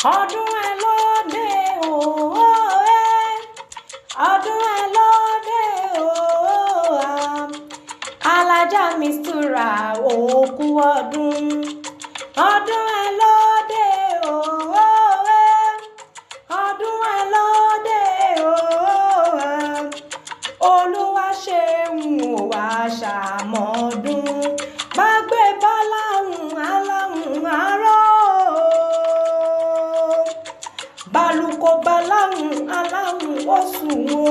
ọdún ẹ lóde ooo ọdún ẹ lóde ooo alájà mistura òkú ọdún ẹ lóde ooo ọdún ẹ lóde ooo olúwa ṣeun ò wá ṣàmọ́dún bá gbé bá láhùn aláhùn arọ́ balùkò baláhùn aláhùn oṣù wo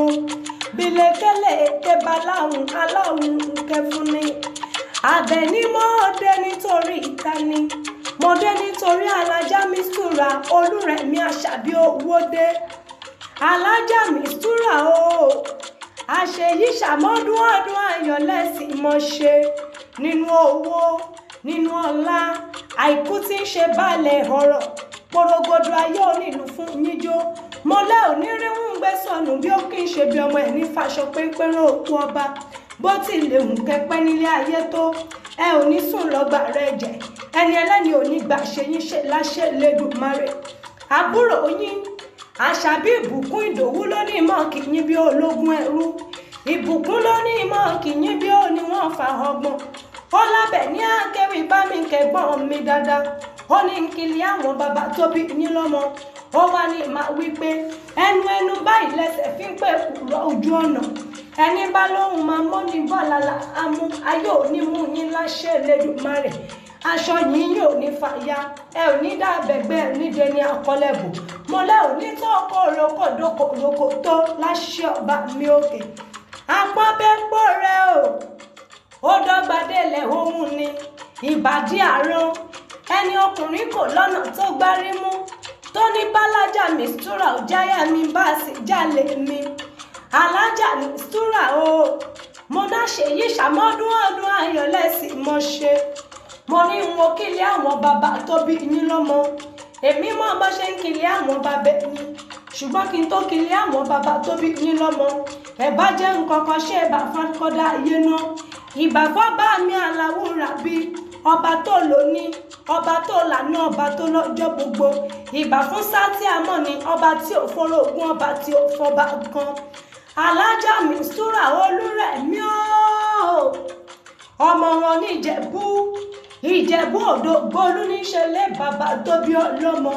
bílékélé èké baláhùn aláhùn kẹfúnni àbẹ̀ní mọ́ọ́dé nítorí ìtani mọ́ọ́dé nítorí alájà mistura olúrẹ̀mí àṣàbí owódé alájà mistura o àṣeyí ṣàmọ́dún ọdún ayọ̀ lẹ́sìn mọ́ ṣe nínú owó nínú ọlá àìkú tí ń ṣe baálẹ̀ ọ̀rọ̀ porogodo ayé onílù fún yíjó mọ́lẹ́ onírìhùn gbé sọnù bí ó kì í ṣe bí ọmọ ẹ̀ ní faṣọ pépéré òkú ọba bó ti lè hùn kẹpẹ́ nílé ayé tó ẹ ò ní sùn lọ́gbà rẹ jẹ ẹni ẹlẹ́ni ò ní gbà ṣe yín ṣe láṣẹ lẹ́dùnmáre àbúrò yín àṣàbí ìbùkún ìdòwú ló ní ìmọ̀ kìyìn bí ológun ẹrú ìbùkún ló ní ìmọ̀ kìyìn bí ó ní wọ́n fa ọgbọ́n ó lábẹ́ ní akéwì bá mi kẹgbọ́n mi dáadáa ó ní nkìlì àwọn bàbá tó bí yín lọ́mọ ó wá ní máa wí pé ẹnu báyìí lẹ́sẹ̀ fi ń pè kúrò ojú ọ̀nà ẹni bá lóhùn máa mọ́ ní bọ́ọ̀lá amú ayé òní mú yín láṣẹ lẹ́dùnmáre aṣọ yìí yóò ní fàya ẹ ò ní dábẹ̀gbẹ́ nídìí ní àkọlẹ̀bù mọ́lẹ́ ò ní tó kórókòdókòrókò tó láṣẹ ọba mi òkè àpọ́nbẹ́pọ̀ rẹ ó dọ́gbadélẹ̀ ohun ni ìbàdí àrùn ẹni ọkùnrin kò lọ́nà tó gbárí mú tó ní bálájà mistura ò jáyà mi bá sì jálè mi alájà mistura o mo náà ṣèyí ṣàmọ́dún ọdún ayọ̀ lẹ́sìn mo ṣe mo ní wo kílé àwọn bàbá tó bí yín lọ́mọ èmi mọ̀ bó ṣe ń kílé àwọn bàbá yín ṣùgbọ́n kí n tó kílé àwọn bàbá tó bí yín lọ́mọ ẹ̀ bá jẹ́ nǹkan kan ṣé ìbá fákọ́dá ayé náà ìbá fọ́bá mi aláwùrà bí ọba tó lóní ọba tó lànà ọba tó lọ́jọ́ gbogbo ìbá fún sátì àmọ́ ni ọba tí ò forogún ọba tí ò fọba kan alájà mistura olúrẹ̀mí o ọmọ wọn ní ìjẹ̀bú odogbolu níṣẹlẹ̀ bàbá tó bí ọlọ́mọ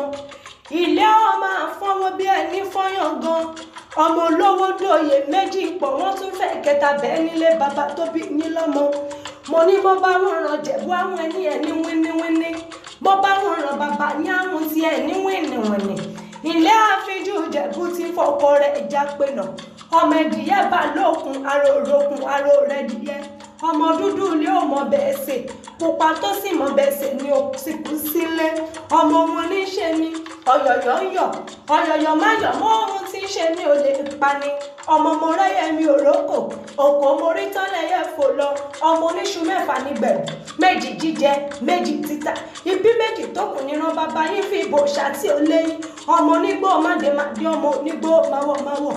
ilé ọmọ àfọwọ́ bí ẹni fọyán gan ọmọ olówó dòye méjì pọ̀ wọ́n tún fẹ́ kẹta bẹ́ẹ̀ nílé bàbá tó bí yín lọ́mọ mo ní bó bá wọn ràn jẹ̀bú àwọn ẹni wíníwíní bó bá wọn ràn bàbá ní àwọn ti ẹni wíníwíní ilé àfijù jẹ̀bú ti fọkọ rẹ̀ já pé nà ọmọ ẹdìyẹ bá lókun aró òrokun aró rẹ̀ dìyẹ ọmọ dúdú ilé ò mọ bẹ́ẹ̀ sè pupa tó sì mọ bẹ́ẹ̀ sè ni ó sì kú sílé ọmọ wọn ní ṣe ni ọ̀yọ̀yọ̀ ń yọ̀ ọ̀yọ̀yọ̀ má yọ̀ mọ́ ohun tí ń ṣe ní olè pani ọmọ mo rẹ́yẹ mi òrókò òkò mo rí tán lẹ́yẹ fò lọ ọmọ oníṣu mẹ́fà nígbẹ̀rù méjì jíjẹ méjì títà ibi méjì tó kù nínú bàbá yín fi ìbò ṣàtì ó léyìn ọmọ onígbó mádémádé ọmọ onígbó máwọ̀máwọ̀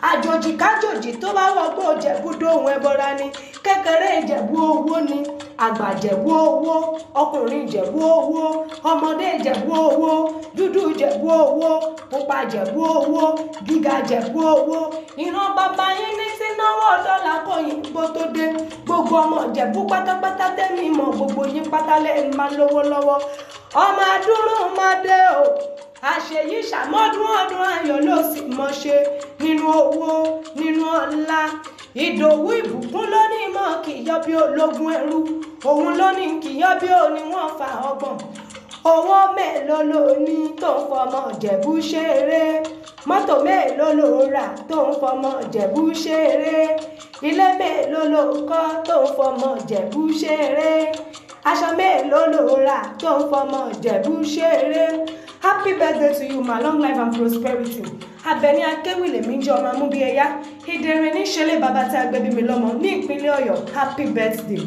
àjòjì kájòjì tó bá wọgbó Ìjẹ̀bú dóhun ẹbọra ni kékeré Ìjẹ̀bú owó ni àgbà Ìjẹ̀bú owó ọkùnrin Ìjẹ̀bú owó ọmọdé Ìjẹ̀bú owó dúdú Ìjẹ̀bú owó pupa Ìjẹ̀bú owó gíga Ìjẹ̀bú owó ìran bàbá yín ní tí náwó dọ́là kọyìn gbó tó dé gbogbo ọmọ Ìjẹ̀bú pátápátá tẹ́mi mọ̀ gbogbo yín pátá lẹ́yìn máa lówó lọ́wọ́ ọmọ adúrún máa dé o àṣeyí ṣàmọ́dún ọdún ayọ̀ ló sì mọ̀ ṣe nínú owó nínú ọlá ìdòwú ìbùkún ló ní mọ̀ kì í yọ bí ológun ẹrú òun ló ní kì í yọ bí òní wọ́n fa ọgbọ̀n owó mélòó ló ní tó ń fọmọ Ìjẹ̀bú ṣeré mọ́tò mélòó ló rà tó ń fọmọ Ìjẹ̀bú ṣeré ilé mélòó ló kọ́ tó ń fọmọ Ìjẹ̀bú ṣeré aṣọ mélòó ló rà tó ń fọmọ Ìjẹ̀bú ṣeré. Happy birthday to you, my long life and prosperity. Abẹ́ní Akéwìlẹ̀ mi jẹ́ ọmọ amúbíẹ̀yá. Ìdẹ̀rẹ̀ ní ṣẹlẹ̀ bàbá tí a gbẹ̀bí mi lọ́mọ ní ìpínlẹ̀ Ọ̀yọ́. Happy birthday.